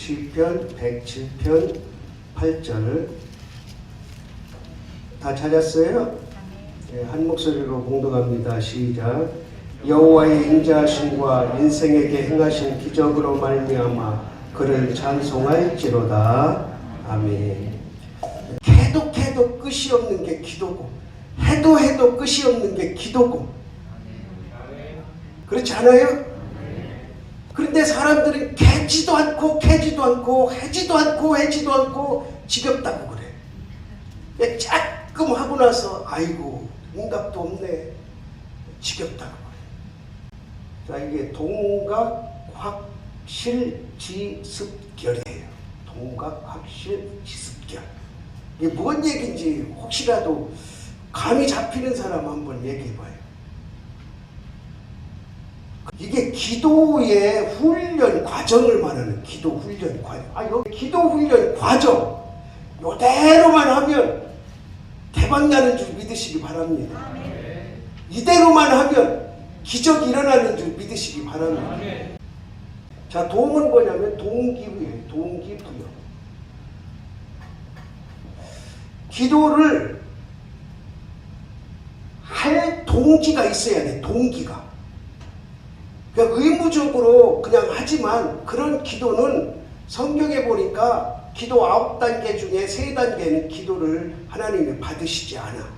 시편 107편 8절 다 찾았어요? 네, 한 목소리로 공독합니다. 시작. 여호와의 인자하심과 인생에게 행하신 기적으로 말미암아 그를 찬송할지로다. 아멘. 해도 끝이 없는 게 기도고, 해도 끝이 없는 게 기도고, 그렇지 않아요? 그런데 사람들은 캐지도 않고 해지도 않고 지겹다고 그래. 조금 하고 나서 아이고 응답도 없네, 지겹다고 그래. 자, 이게 동각 확실 지습결이에요. 동각 확실 지습결. 이게 뭔 얘기인지 혹시라도 감이 잡히는 사람 한번 얘기해봐요. 이게 기도의 훈련 과정을 말하는 기도 훈련 과정. 여기 기도 훈련 과정 이대로만 하면 대박 나는 줄 믿으시기 바랍니다. 이대로만 하면 기적이 일어나는 줄 믿으시기 바랍니다. 자, 동은 뭐냐면 동기부여예요. 동기부여. 기도를 할 동기가 있어야 돼. 동기가. 그러니까 의무적으로 그냥 하지만 그런 기도는 성경에 보니까 기도 9단계 중에 3단계는 기도를 하나님이 받으시지 않아.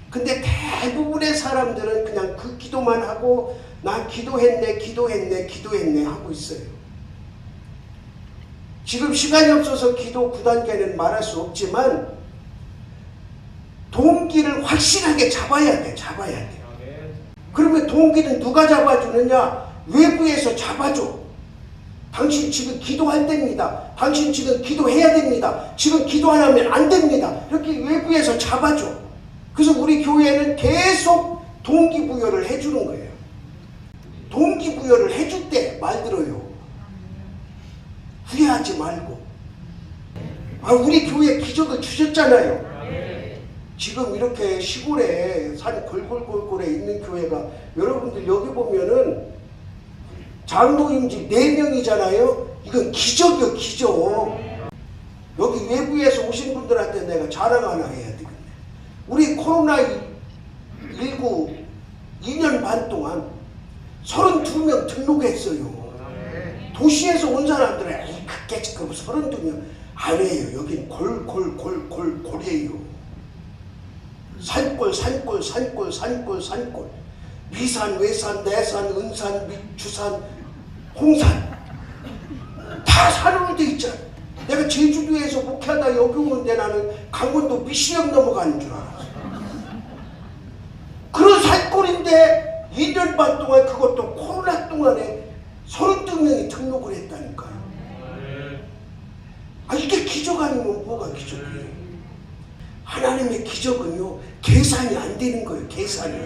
근데 대부분의 사람들은 그냥 그 기도만 하고 나 기도했네 하고 있어요. 지금 시간이 없어서 기도 9단계는 말할 수 없지만 동기를 확실하게 잡아야 돼. 그러면 동기는 누가 잡아주느냐? 외부에서 잡아줘. 당신 지금 기도할 때입니다. 당신 지금 기도해야 됩니다. 지금 기도 안 하면 안 됩니다. 이렇게 외부에서 잡아줘. 그래서 우리 교회는 계속 동기부여를 해주는 거예요. 동기부여를 해줄 때 말 들어요. 후회하지 말고. 우리 교회에 기적을 주셨잖아요. 지금 이렇게 시골에 산 골골골골에 있는 교회가, 여러분들 여기 보면은 장로임집 4명이잖아요. 이건 기적이요, 기적. 여기 외부에서 오신 분들한테 내가 자랑 하나 해야 되겠네. 우리 코로나19 2년 반 동안 32명 등록했어요. 도시에서 온 사람들은 그게 지금 32명 아니에요. 여긴 골이에요. 산골. 미산, 외산, 내산, 은산, 주산, 홍산 다 산으로 돼 있잖아. 내가 제주도에서 목회하다 여기 오는데 나는 강원도 미시령 넘어가는 줄 알았어. 그런 산골인데 2년 반 동안, 그것도 코로나 동안에 32명이 등록을 했다니까요. 이게 기적 아니면 뭐가 기적이에요? 하나님의 기적은요, 계산이 안 되는 거예요. 계산이.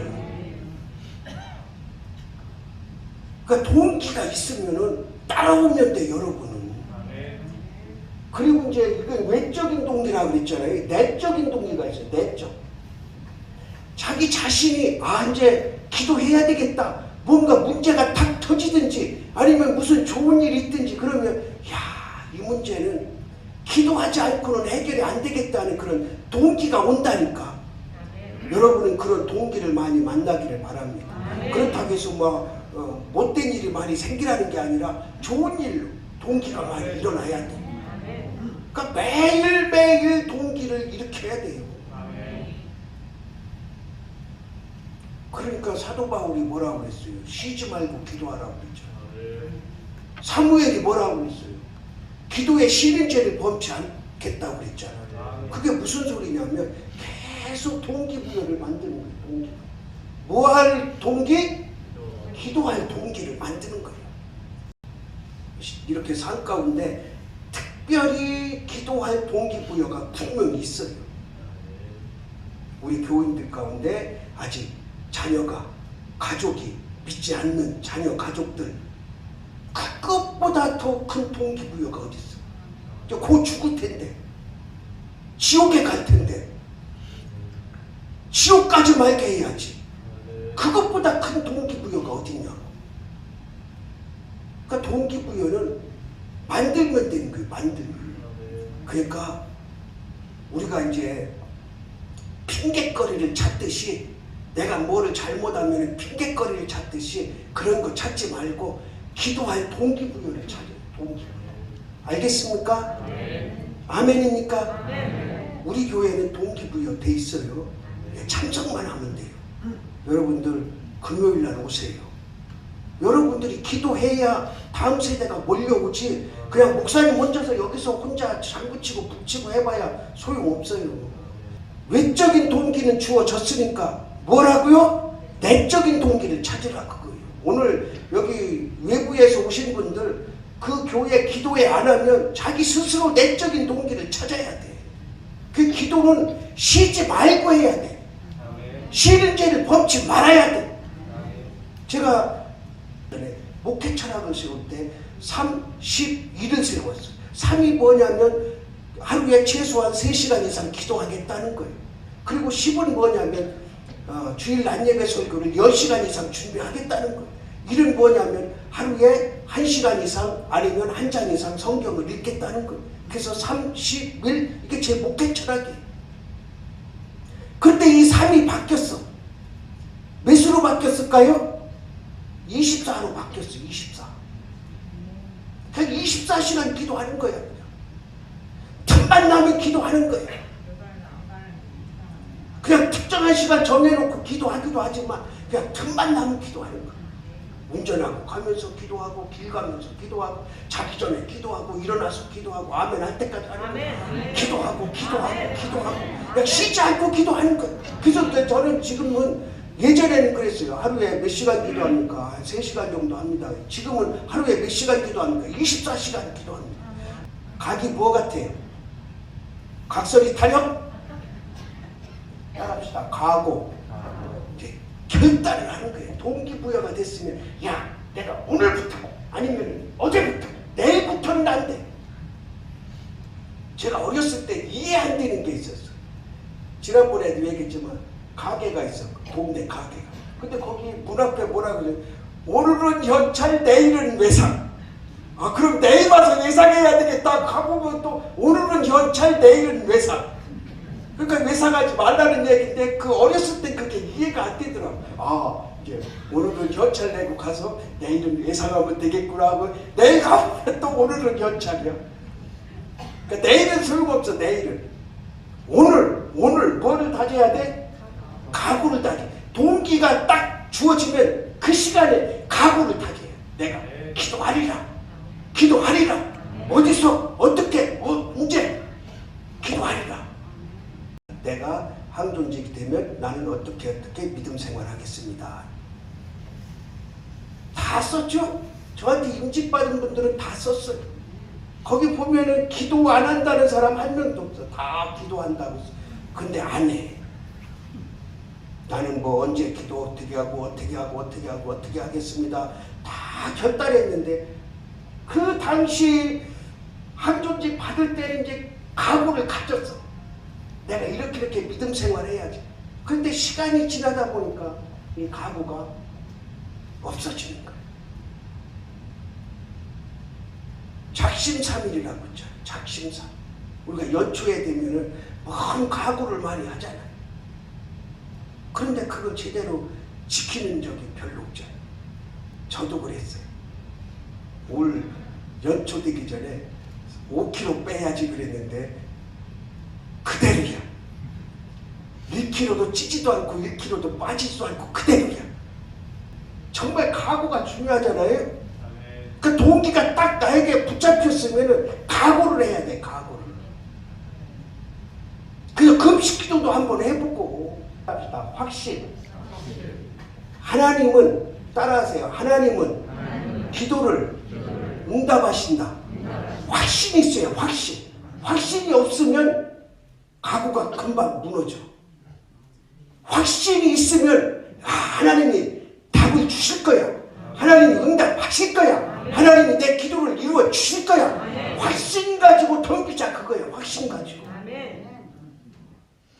그러니까 동기가 있으면은 따라오면 돼, 여러분은. 그리고 이제 이게 외적인 동기라고 그랬잖아요. 내적인 동기가 있어요. 내적. 자기 자신이 이제 기도해야 되겠다. 뭔가 문제가 탁 터지든지 아니면 무슨 좋은 일이 있든지 그러면 이 문제는 기도하지 않고는 해결이 안 되겠다는 그런 동기가 온다니까. 여러분은 그런 동기를 많이 만나기를 바랍니다. 그렇다고 해서 못된 일이 많이 생기라는 게 아니라 좋은 일로 동기가 많이 일어나야 돼. 그러니까 매일매일 동기를 일으켜야 돼요. 그러니까 사도 바울이 뭐라고 그랬어요? 쉬지 말고 기도하라고 그랬죠. 사무엘이 뭐라고 그랬어요? 기도에 쉬는 죄를 범치 않겠다고 그랬잖아요. 그게 무슨 소리냐면 계속 동기부여를 만드는 거예요. 동기. 뭐 할 동기? 기도할 동기를 만드는 거예요. 이렇게 삶 가운데 특별히 기도할 동기부여가 분명히 있어요. 우리 교인들 가운데 아직 자녀가, 가족이 믿지 않는 자녀 가족들, 그것보다 더 큰 동기부여가 어디 있어? 곧 죽을 텐데, 지옥에 갈 텐데, 지옥까지 말게 해야지. 그것보다 큰 동기부여가 어디 있냐? 그러니까 동기부여는 만들면 되는 거예요. 만들면. 그러니까 우리가 이제 핑곗거리를 찾듯이, 내가 뭐를 잘못하면 핑곗거리를 찾듯이 그런 거 찾지 말고 기도할 동기부여를 찾아요. 동기부여. 알겠습니까? 아멘입니까? 우리 교회는 동기부여 돼 있어요. 참석만 하면 돼요. 여러분들 금요일 날 오세요. 여러분들이 기도해야 다음 세대가 몰려오지, 그냥 목사님 혼자서 여기서 혼자 장구치고 북치고 해봐야 소용없어요. 외적인 동기는 주어졌으니까 뭐라고요? 내적인 동기를 찾으라 그거예요. 오늘 여기 외부에서 오신 분들 그 교회 기도회 안 하면 자기 스스로 내적인 동기를 찾아야 돼. 그 기도는 쉬지 말고 해야 돼. 쉬는 죄를 범치 말아야 돼. 제가 목회 철학을 세울 때 3, 10, 1을 세웠어요. 3이 뭐냐면 하루에 최소한 3시간 이상 기도하겠다는 거예요. 그리고 10은 뭐냐면 주일 낮예배 설교를 10시간 이상 준비하겠다는 거예요. 1은 뭐냐면 하루에 1시간 이상 아니면 1장 이상 성경을 읽겠다는 거예요. 그래서 3, 10, 1 이게 제 목회 철학이에요. 그런데 이 3이 바뀌었어. 몇으로 바뀌었을까요? 24로 바뀌었어. 24. 그냥 24시간 기도하는 거야. 그냥. 틈만 나면 기도하는 거야. 그냥 특정한 시간 정해놓고 기도하기도 하지만 그냥 틈만 나면 기도하는 거야. 운전하고 가면서 기도하고, 길 가면서 기도하고, 자기 전에 기도하고, 일어나서 기도하고, 아멘 할 때까지 하는 거야. 기도하고 그냥 쉬지 않고 기도하는 거야. 그래서 저는 지금은, 예전에는 그랬어요. 하루에 몇 시간 기도합니까? 한 3시간 정도 합니다. 지금은 하루에 몇 시간 기도합니까? 24시간 기도합니다. 각이 뭐 같아요? 각설이 타령? 따라합시다. 각오. 이제 결단을 하는 거예요. 동기부여가 됐으면, 야, 내가 오늘부터 아니면 어제부터 내일부터는 안 돼. 제가 어렸을 때 이해 안 되는 게 있었어요. 지난번에도 얘기했지만 가게가 있어. 동네 가게가. 근데 거기 문 앞에 뭐라 그래? 오늘은 현찰, 내일은 외상. 아, 그럼 내일 와서 외상해야 되겠다. 가보면 또 오늘은 현찰, 내일은 외상. 그러니까 외상하지 말라는 얘기인데 그 어렸을 때 그게 이해가 안 되더라고. 아, 이제 오늘은 현찰 내고 가서 내일은 외상하면 되겠구나 하고, 내일 가보면 또 오늘은 현찰이야. 그러니까 내일은 소용없어. 내일은. 오늘 뭐를 다져야 돼? 각오를 다져. 동기가 딱 주어지면 그 시간에 각오를 다져요. 내가 기도하리라. 어디서 어떻게 언제 기도하리라. 내가 항존직이 되면 나는 어떻게 믿음 생활하겠습니다. 다 썼죠? 저한테 임직받은 분들은 다 썼어요. 거기 보면은 기도 안 한다는 사람 한 명도 없어. 다 기도한다고 써. 근데 안 해. 나는 뭐 언제 기도 어떻게 하겠습니다. 다 결단했는데 그 당시 항존직 받을 때는 이제 각오를 가졌어. 내가 이렇게 믿음 생활해야지. 근데 시간이 지나다 보니까 이 각오가 없어지는 거야. 작심삼일이라고 있잖아. 작심삼일. 우리가 연초에 되면은 먼 각오를 많이 하잖아요. 그런데 그걸 제대로 지키는 적이 별로 없잖아요. 저도 그랬어요. 올 연초 되기 전에 5kg 빼야지 그랬는데 그대로야. 1kg도 찌지도 않고 1kg도 빠지지도 않고 그대로야. 정말 각오가 중요하잖아요. 그 동기가 딱 나에게 붙잡혔으면 각오를 해야 돼. 각오를. 그래서 금식기도도 한번 해보고 합시다. 확신. 하나님은 따라하세요. 하나님은 기도를 응답하신다. 확신이 있어요. 확신. 확신이 없으면 각오가 금방 무너져. 확신이 있으면 하나님이 답을 주실 거야. 하나님이 응답하실 거야. 하나님이 내 기도를 이루어 주실 거야. 확신 가지고 덤비자 그거예요. 확신 가지고.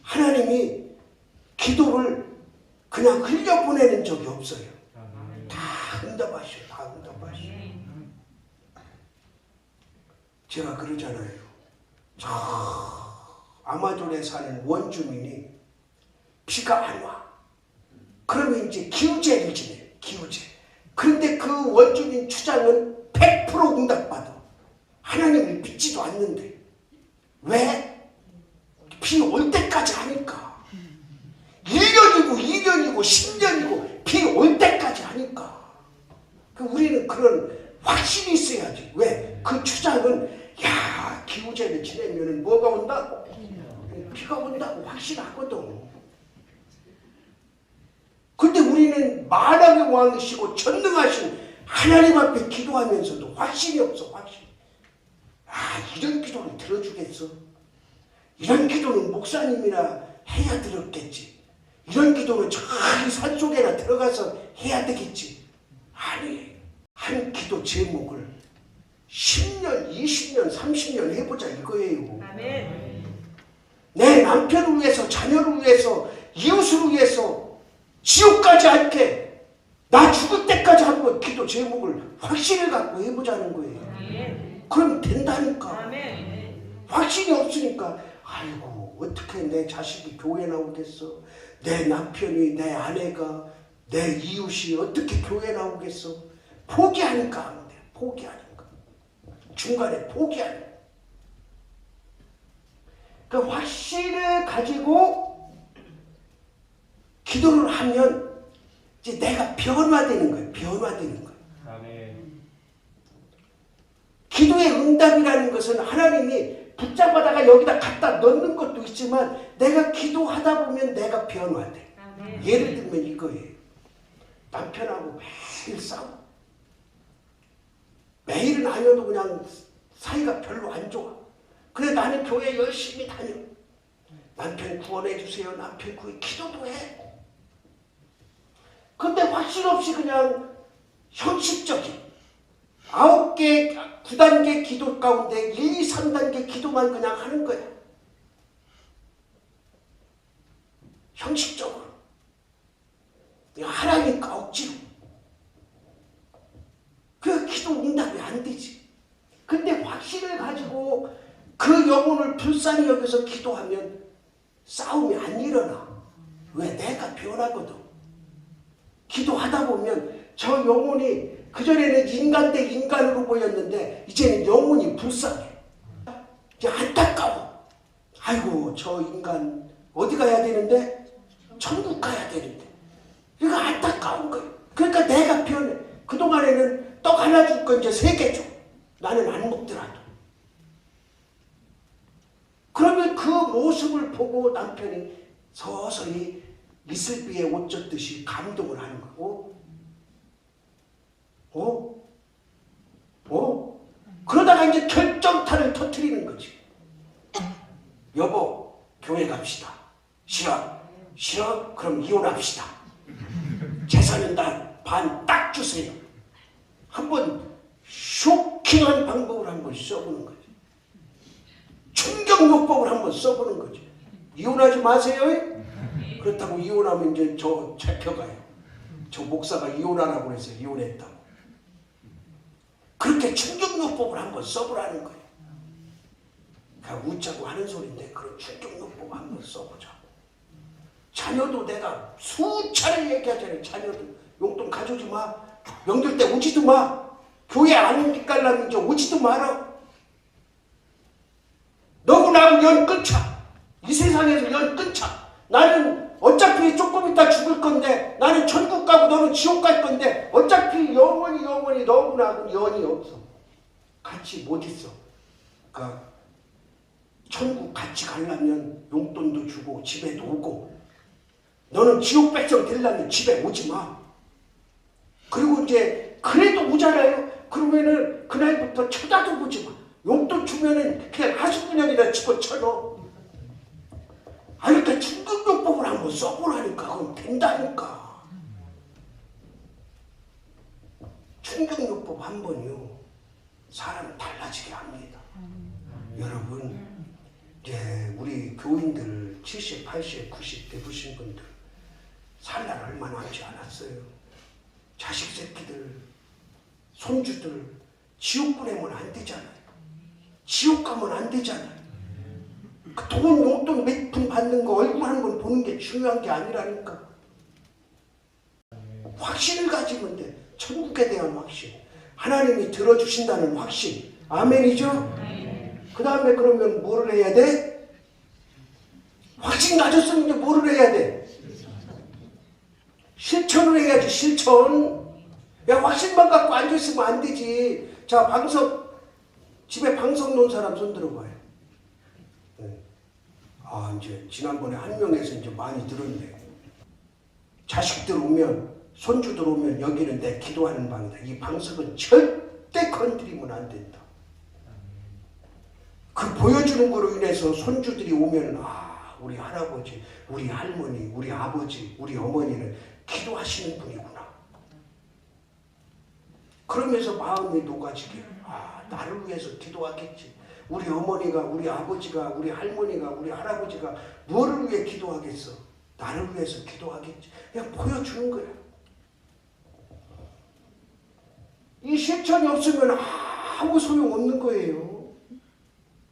하나님이 기도를 그냥 흘려보내는 적이 없어요. 다 응답하셔. 다 응답하셔. 제가 그러잖아요. 저 아마존에 사는 원주민이 비가 안 와. 그러면 이제 기우제를 지내요. 기우제. 그런데 그 원주민 추장은 100% 응답받아. 하나님을 믿지도 않는데. 왜? 비 올 때까지 하니까. 1년이고 2년이고 10년이고 비 올 때까지 하니까. 우리는 그런 확신이 있어야지. 왜? 그 추장은 야 기우제를 지내면 뭐가 온다고? 비가 온다고 확신하거든. 근데 우리는 만왕의 왕이시고 전능하신 하나님 앞에 기도하면서도 확신이 없어. 확신. 이런 기도는 들어주겠어? 이런 기도는 목사님이나 해야 들었겠지. 이런 기도는 저기 산속에나 들어가서 해야 되겠지. 아니, 한 기도 제목을 10년, 20년, 30년 해보자 이거예요. 아멘. 내 남편을 위해서, 자녀를 위해서, 이웃을 위해서 지옥 가지 않게 나 죽을 때까지 한번 기도 제목을 확신을 갖고 해보자는 거예요. 아멘. 그럼 된다니까. 아멘. 확신이 없으니까 아이고 어떻게 내 자식이 교회 나오겠어. 내 남편이, 내 아내가, 내 이웃이 어떻게 교회 나오겠어. 포기하니까 안 돼. 포기하니까. 중간에 포기하니까. 그 확신을 가지고 기도를 하면 이제 내가 변화되는 거예요. 변화되는 거예요. 아멘. 기도의 응답이라는 것은 하나님이 붙잡아다가 여기다 갖다 넣는 것도 있지만 내가 기도하다 보면 내가 변화돼. 아멘. 예를 들면 이거예요. 남편하고 매일 싸워. 매일은 아니어도 그냥 사이가 별로 안 좋아. 그래 나는 교회 열심히 다녀. 남편 구원해 주세요. 남편 구해 기도도 해. 근데 확신 없이 그냥 형식적인 9개, 9단계 기도 가운데 1, 2, 3단계 기도만 그냥 하는 거야. 형식적으로. 그냥 하라니까 억지로. 그 기도 응답이 안 되지. 근데 확신을 가지고 그 영혼을 불쌍히 여겨서 기도하면 싸움이 안 일어나. 왜? 내가 변하거든. 기도하다 보면 저 영혼이 그전에는 인간 대 인간으로 보였는데 이제는 영혼이 불쌍해. 이제 안타까워. 아이고 저 인간 어디 가야 되는데? 천국 가야 되는데. 이거 안타까운 거예요. 그러니까 내가 변해. 그동안에는 떡 하나 줄 거 이제 3개 줘. 나는 안 먹더라도. 그러면 그 모습을 보고 남편이 서서히 이슬비에 옷 젖듯이 감동을 하는 거고, 그러다가 이제 결정타를 터뜨리는 거지. 여보, 교회 갑시다. 싫어? 싫어? 그럼 이혼합시다. 재산은 반 딱 주세요. 한번 쇼킹한 방법을 한번 써보는 거지. 충격요법을 한번 써보는 거지. 이혼하지 마세요. 그렇다고 이혼하면 이제 저 잡혀가요. 저 목사가 이혼하라고 해서 이혼했다고. 그렇게 충격요법을 한번 써보라는 거예요. 그냥 웃자고 하는 소리인데 그런 충격요법 한번 써보자고. 자녀도 내가 수차례 얘기하잖아요. 자녀도 용돈 가져오지 마. 명절 때 오지도 마. 교회 안 가려면 이제 오지도 마라. 너고 나고 연 끊자. 이 세상에서 연 끊자. 나는 어차피 조금 있다 죽을 건데, 나는 천국 가고 너는 지옥 갈 건데 어차피 영원히 너고 나고 연이 없어. 같이 못 있어. 그러니까 천국 같이 가려면 용돈도 주고 집에도 오고, 너는 지옥 백성 되려면 집에 오지 마. 그리고 이제 그래도 오잖아요. 그러면은 그날부터 쳐다도 보지 마. 용돈 주면은 그냥 하수구녕에다 집어쳐넣어. 그러니까 충격요법을 한번 써보라니까. 그럼 된다니까. 충격요법 한 번이요, 사람을 달라지게 합니다. 여러분, 이제 우리 교인들 70, 80, 90 되신 분들 살 날 얼마 남지 않았어요. 자식 새끼들, 손주들 지옥 보내면 안 되잖아요. 지옥 가면 안 되잖아요. 그 돈, 용돈 몇 푼 받는 거 얼굴 한 번 보는 게 중요한 게 아니라니까. 확신을 가지면 돼. 천국에 대한 확신. 하나님이 들어주신다는 확신. 아멘이죠? 그 다음에 그러면 뭐를 해야 돼? 확신 가졌으면 이제 뭐를 해야 돼? 실천을 해야지. 실천. 야, 확신만 갖고 앉아있으면 안 되지. 자, 집에 방석 놓은 사람 손 들어봐요. 네. 아, 이제 지난번에 한 명에서 이제 많이 들었네. 자식들 오면, 손주들 오면 여기는 내 기도하는 방이다. 이 방석은 절대 건드리면 안 된다. 그 보여주는 거로 인해서 손주들이 오면 아, 우리 할아버지, 우리 할머니, 우리 아버지, 우리 어머니는 기도하시는 분이구나. 그러면서 마음이 녹아지게. 아, 나를 위해서 기도하겠지. 우리 어머니가, 우리 아버지가, 우리 할머니가, 우리 할아버지가 뭐를 위해 기도하겠어? 나를 위해서 기도하겠지. 그냥 보여주는 거야. 이 실천이 없으면 아무 소용없는 거예요.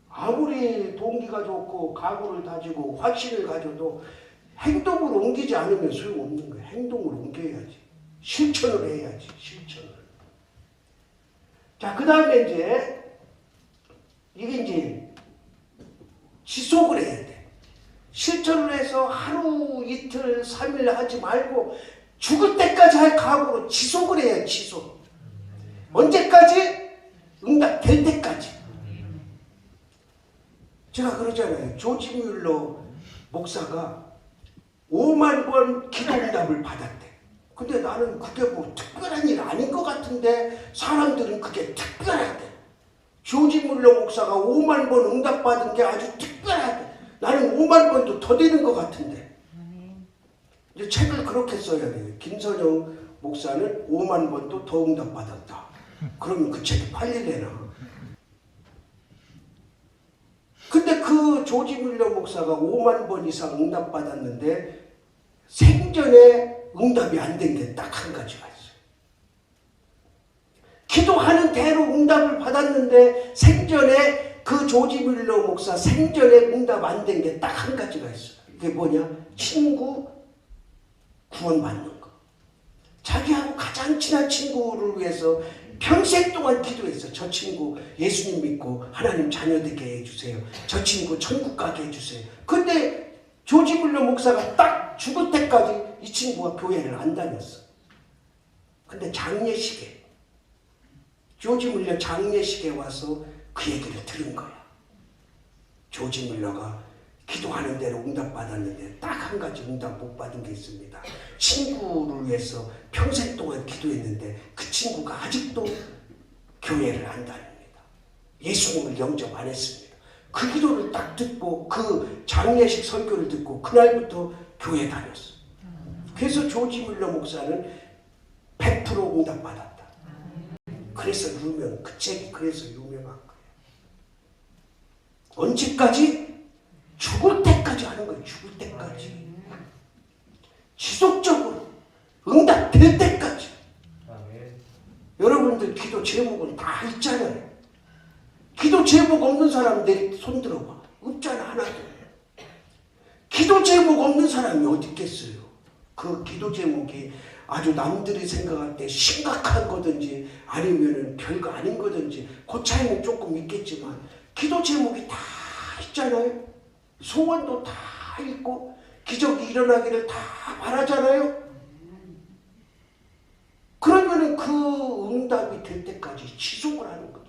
아무리 동기가 좋고 각오를 다지고 확신을 가져도 행동으로 옮기지 않으면 소용없는 거예요. 행동으로 옮겨야지. 실천을 해야지. 실천을. 자, 그 다음에 이게 이제 지속을 해야 돼. 실천을 해서 하루, 이틀, 3일 하지 말고 죽을 때까지 할 각오로 지속을 해야 지속. 언제까지? 응답될 때까지. 제가 그러잖아요. 조지 뮬러 목사가 5만 번 기도 응답을 받았대. 근데 나는 그게 뭐 특별한 일 아닌 것 같은데 사람들은 그게 특별하대. 조지 뮬러 목사가 5만 번 응답받은 게 아주 특별하대. 나는 5만 번도 더 되는 것 같은데. 이제 책을 그렇게 써야 돼요. 김선영 목사는 5만 번도 더 응답받았다. 그러면 그 책이 팔릴래나. 근데 그 조지 뮬러 목사가 5만 번 이상 응답받았는데 생전에 응답이 안 된 게 딱 한 가지가 있어요. 기도하는 대로 응답을 받았는데 생전에 그 조지 뮬러 목사 생전에 응답 안 된 게 딱 한 가지가 있어요. 그게 뭐냐? 친구 구원받는 거. 자기하고 가장 친한 친구를 위해서 평생 동안 기도했어. 저 친구 예수님 믿고 하나님 자녀 되게 해주세요. 저 친구 천국 가게 해주세요. 근데 조지 뮬러 목사가 딱 죽을 때까지 이 친구가 교회를 안 다녔어. 근데 장례식에 조지 뮬러 장례식에 와서 그 얘기를 들은 거야. 조지 뮬러가 기도하는 대로 응답받았는데 딱 한 가지 응답 못 받은 게 있습니다. 친구를 위해서 평생 동안 기도했는데 그 친구가 아직도 교회를 안 다닙니다. 예수님을 영접 안 했습니다. 그 기도를 딱 듣고 그 장례식 설교를 듣고 그날부터 교회 다녔어. 그래서 조지 뮬러 목사는 100% 응답받았다. 그래서 그 책이 그래서 유명한 거예요. 언제까지? 죽을 때까지 하는 거예요. 죽을 때까지. 지속적으로 응답될 때까지. 여러분들 기도 제목은 다 있잖아요. 기도 제목 없는 사람 내 손 들어봐. 없잖아, 하나도. 기도 제목 없는 사람이 어디 있겠어요. 그 기도 제목이 아주 남들이 생각할 때 심각한 거든지 아니면은 별거 아닌 거든지 그 차이는 조금 있겠지만 기도 제목이 다 있잖아요. 소원도 다 있고 기적이 일어나기를 다 바라잖아요. 그러면은 그 응답이 될 때까지 지속을 하는 거죠.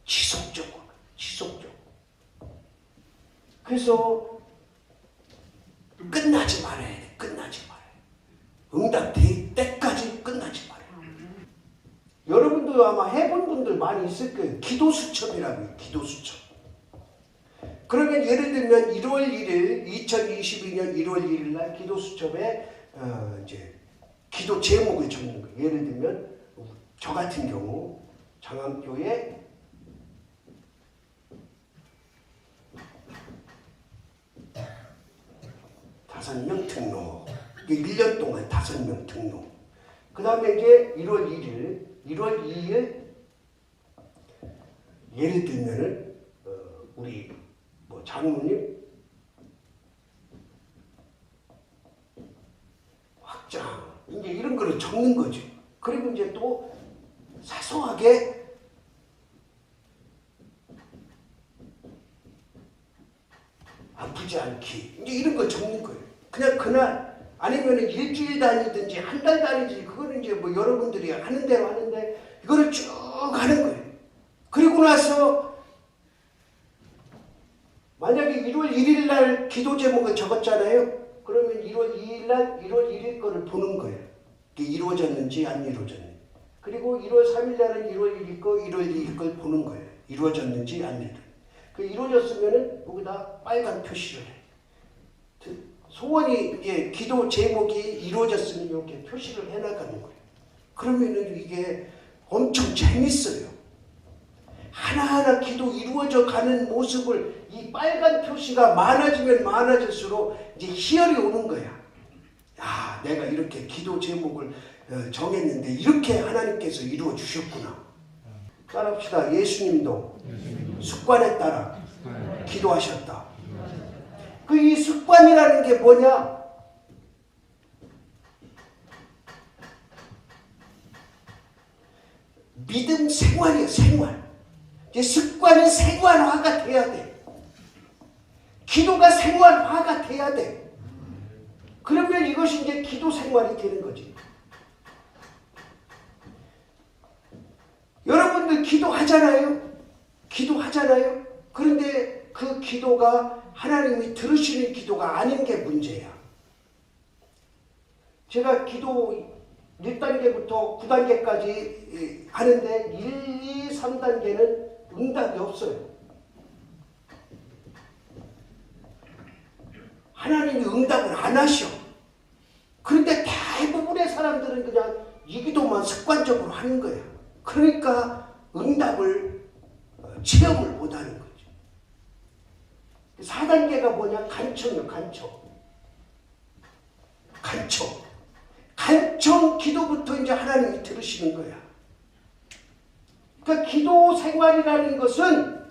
지속적으로. 그래서 끝나지 말아야 돼. 끝나지 말아야 돼. 응답될 때까지 끝나지 말아야 돼. 여러분도 아마 해본 분들 많이 있을 거예요. 기도 수첩이라고 해요. 기도 수첩. 그러면 예를 들면 1월 1일 2022년 1월 1일 날 기도 수첩에 이제 기도 제목을 적는 거예요. 예를 들면 저 같은 경우 장암교회 다섯 명 등록. 1년 동안 5명 등록. 그 다음에 이제 1월 2일 예를 들면은 우리 뭐 장모님 확장 이제 이런 거를 적는 거죠. 그리고 이제 또 사소하게 아프지 않기 이제 이런 거 적는 거예요. 그냥 그날 아니면 일주일 다니든지 한 달 다니든지 그거는 이제 뭐 여러분들이 하는 대로 하는데 이거를 쭉 하는 거예요. 그리고 나서 만약에 1월 1일 날 기도 제목을 적었잖아요. 그러면 1월 2일 날 1월 1일 거를 보는 거예요. 이게 이루어졌는지 안 이루어졌는지. 그리고 1월 3일 날은 1월 1일 거, 1월 2일 걸 보는 거예요. 이루어졌는지 안 이루어졌는지. 그 이루어졌으면은 여기다 빨간 표시를 해. 소원이 이제 기도 제목이 이루어졌으면 이렇게 표시를 해나가는 거예요. 그러면은 이게 엄청 재밌어요. 하나하나 기도 이루어져 가는 모습을 이 빨간 표시가 많아지면 많아질수록 이제 희열이 오는 거야. 야, 내가 이렇게 기도 제목을 정했는데 이렇게 하나님께서 이루어 주셨구나. 따라합시다. 예수님도 습관에 따라 기도하셨다. 그 이 습관이라는 게 뭐냐? 믿음 생활이에요. 생활. 이제 습관이 생활화가 돼야 돼. 기도가 생활화가 돼야 돼. 그러면 이것이 이제 기도 생활이 되는 거지. 여러분들 기도하잖아요. 기도하잖아요. 그런데 그 기도가 하나님이 들으시는 기도가 아닌 게 문제야. 제가 기도 1단계부터 9단계까지 하는데 1, 2, 3단계는 응답이 없어요. 하나님이 응답을 안 하셔. 그런데 대부분의 사람들은 그냥 이 기도만 습관적으로 하는 거야. 그러니까 응답을 체험을 못하는 거죠. 4단계가 뭐냐? 간청이요. 간청 기도부터 이제 하나님이 들으시는 거야. 그러니까 기도 생활이라는 것은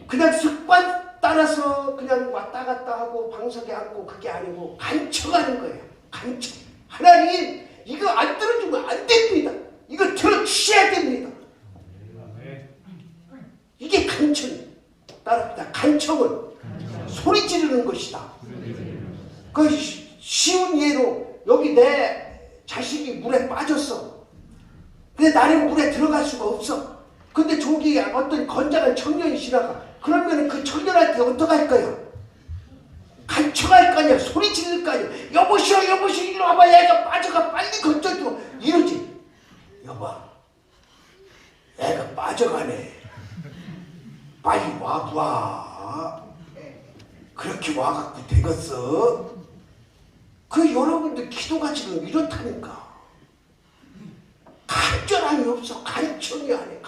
그냥 습관 따라서 그냥 왔다 갔다 하고 방석에 앉고 그게 아니고 간청하는 거예요. 간청. 하나님 이거 안 들어주면 안 됩니다. 이거 들어주셔야 됩니다. 이게 간청이에요. 따라합니다. 간청은 소리 지르는 것이다. 그 쉬운 예로 여기 내 자식이 물에 빠졌어. 근데 나는 물에 들어갈 수가 없어. 근데 저기 어떤 건장한 청년이 지나가. 그러면 그 청년한테 어떡할 거야? 간청할 거 아니야. 소리 지를 거 아니야. 여보시오 일로 와봐. 애가 빠져가 빨리 건져줘. 이러지. 여보 애가 빠져가네. 빨리 와봐. 그렇게 와갖고 되겠어? 그 여러분들 기도가 지금 이렇다니까. 간절함이 없어. 간청이 안 해.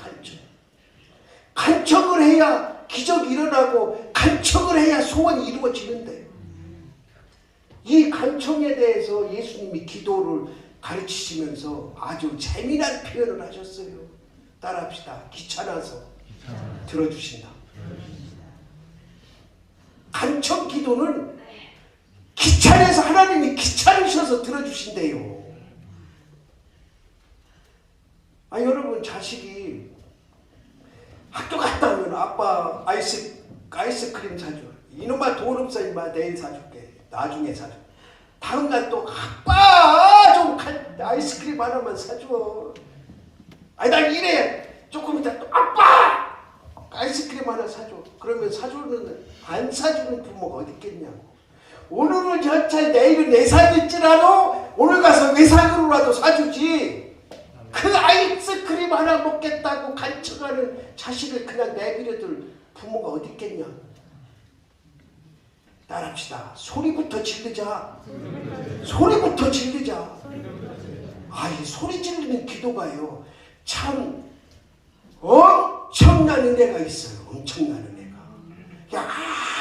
간청을 해야 기적이 일어나고 간청을 해야 소원이 이루어지는데 이 간청에 대해서 예수님이 기도를 가르치시면서 아주 재미난 표현을 하셨어요. 따라합시다. 귀찮아서 들어주신다. 간청 기도는 귀찮아서 하나님이 귀찮으셔서 들어주신대요. 여러분 자식이 학교 갔다 오면 아빠 아이스크림 사줘. 이놈아 돈 없어 임마 내일 사줄게. 나중에 사줘. 다음날 또 아빠 좀 아이스크림 하나만 사줘. 난 이래. 조금 이따 또 아빠 아이스크림 하나 사줘. 그러면 사주는 안 사주는 부모가 어디 있겠냐고. 오늘은 현찰 내일은 내산일지라도 오늘 가서 외상으로라도 사주지. 그 아이스크림 하나 먹겠다고 간청하는 자식을 그냥 내버려둘 부모가 어디 있겠냐. 따라합시다. 소리부터 지르자. 소리부터 지르자. 이 소리 지르는 기도가요 참 엄청난 은혜가 있어요. 엄청난 은혜가.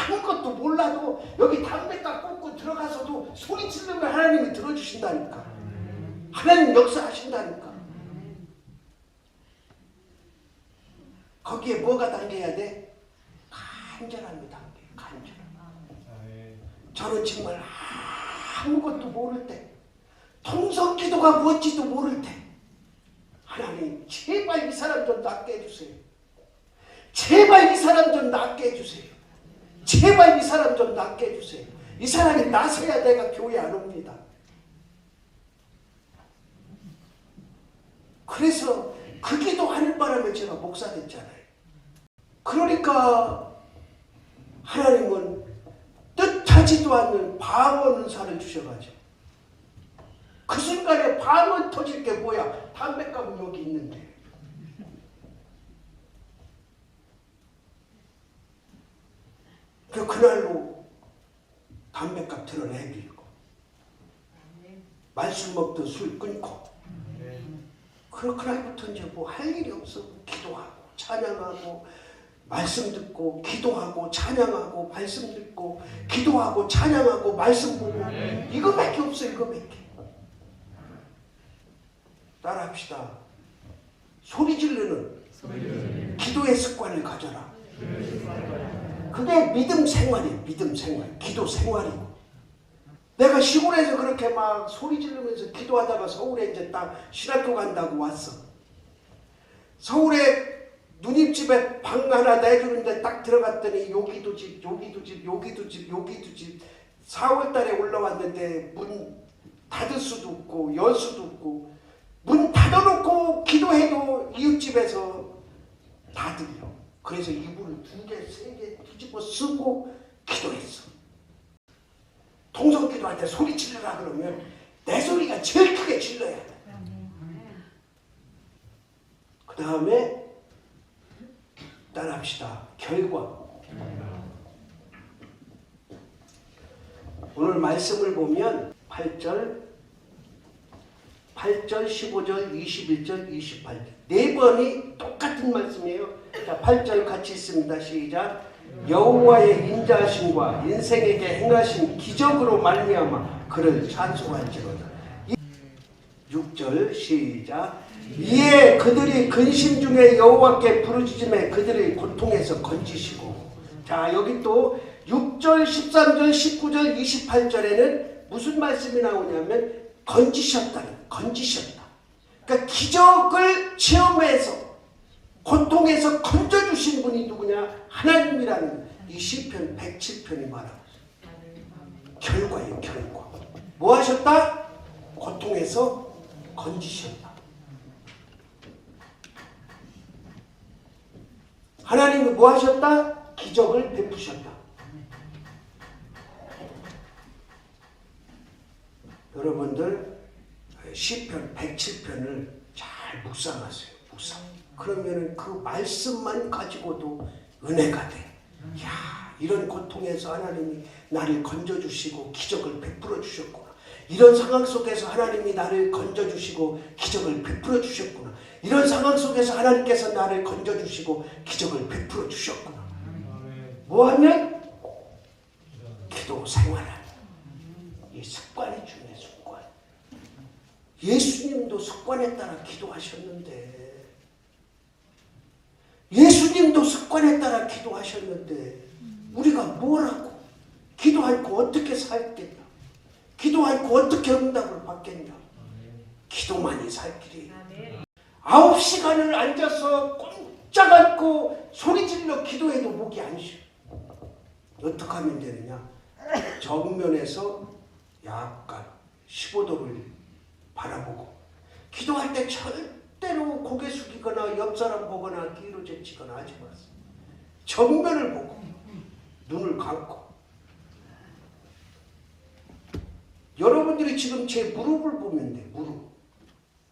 아무것도 몰라도 여기 담배가 꽂고 들어가서도 소리 지르면 하나님이 들어주신다니까. 하나님 역사하신다니까. 거기에 뭐가 담겨야 돼? 간절함이 담겨. 간절함. 저는 정말 아무것도 모를 때, 통성기도가 뭔지도 모를 때, 하나님 제발 이 사람 좀 낫게 해주세요. 제발 이 사람 좀 낫게 해주세요. 제발 이 사람 좀 낫게 해주세요. 이 사람이 나서야 내가 교회 안 옵니다. 그래서 그 기도하는 바람에 제가 목사 됐잖아요. 그러니까 하나님은 뜻하지도 않는 방언 은사를 주셔가지고 그 순간에 방언 터질 게 뭐야? 담배값은 여기 있는데. 그날로 담배값 드러내드리고 말씀 먹던 술 끊고 그날부터 이제 뭐 할 일이 없어. 기도하고 찬양하고 말씀 듣고 기도하고 찬양하고 말씀 듣고 기도하고 찬양하고 말씀 보고 이거밖에 없어. 이거밖에. 따라합시다. 소리 지르는 기도의 습관을 가져라. 그게 믿음 생활이에요. 믿음 생활. 기도 생활이고. 내가 시골에서 그렇게 막 소리 지르면서 기도하다가 서울에 이제 딱 신학교 간다고 왔어. 서울에 누님집에 방 하나 내주는데 딱 들어갔더니 여기도 집, 여기도 집, 여기도 집, 여기도 집. 4월달에 올라왔는데 문 닫을 수도 없고 열 수도 없고 문 닫아놓고 기도해도 이웃집에서 다 들려. 그래서 이불을 2개, 3개 뒤집어 쓰고 기도했어. 통성기도할 때 소리 질러라 그러면 내 소리가 제일 크게 질러야 돼. 그 다음에 따라합시다. 결과. 오늘 말씀을 보면 8절, 15절, 21절, 28절 네 번이 똑같은 말씀이에요. 자, 8절 같이 있습니다. 시작. 여호와의 인자하심과 인생에게 행하신 기적으로 말미암아 그를 찬송할지로다. 6절 시작. 이에 그들이 근심 중에 여호와께 부르짖음에 그들의 고통에서 건지시고. 자, 여기 또 6절, 13절, 19절, 28절에는 무슨 말씀이 나오냐면 건지셨다. 그러니까 기적을 체험해서 고통에서 건져주신 분이 누구냐? 하나님이라는 이 시편 107편이 말하고 있어요. 결과예요. 결과. 뭐 하셨다? 고통에서 건지셨다. 하나님이 뭐 하셨다? 기적을 베푸셨다. 여러분들 시편 107편을 잘 묵상하세요. 묵상. 그러면 그 말씀만 가지고도 은혜가 돼. 야, 이런 고통에서 하나님이 나를 건져주시고 기적을 베풀어 주셨구나. 이런 상황 속에서 하나님이 나를 건져주시고 기적을 베풀어 주셨구나. 이런 상황 속에서 하나님께서 나를 건져주시고 기적을 베풀어 주셨구나. 뭐하면? 기도 생활하는 이 습관이 중요해. 습관. 예수님도 습관에 따라 기도하셨는데 우리가 뭐라고? 기도 않고 어떻게 살겠냐? 기도 않고 어떻게 응답을 받겠냐? 기도만이 살 길이에요. 9시간을 앉아서 꼼짝 않고 소리 질러 기도해도 목이 안 쉬어. 어떻게 하면 되느냐? 정면에서 약간 15도를 바라보고 기도할 때 절대로 고개 숙이거나 옆 사람 보거나 뒤로 제치거나 하지 마세요. 정면을 보고 눈을 감고. 여러분들이 지금 제 무릎을 보면 돼. 무릎.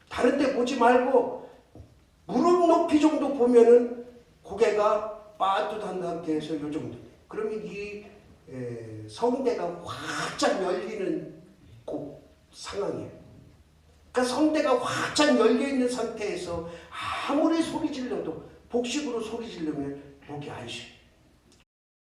다른 데 보지 말고 무릎 높이 정도 보면은 고개가 빠듯한 상태에서 요 정도 돼. 그러면 이 성대가 활짝 열리는 상황이에요. 그러니까 성대가 활짝 열려있는 상태에서 아무리 소리 질러도 복식으로 소리 지르면 목이 안 쉬어.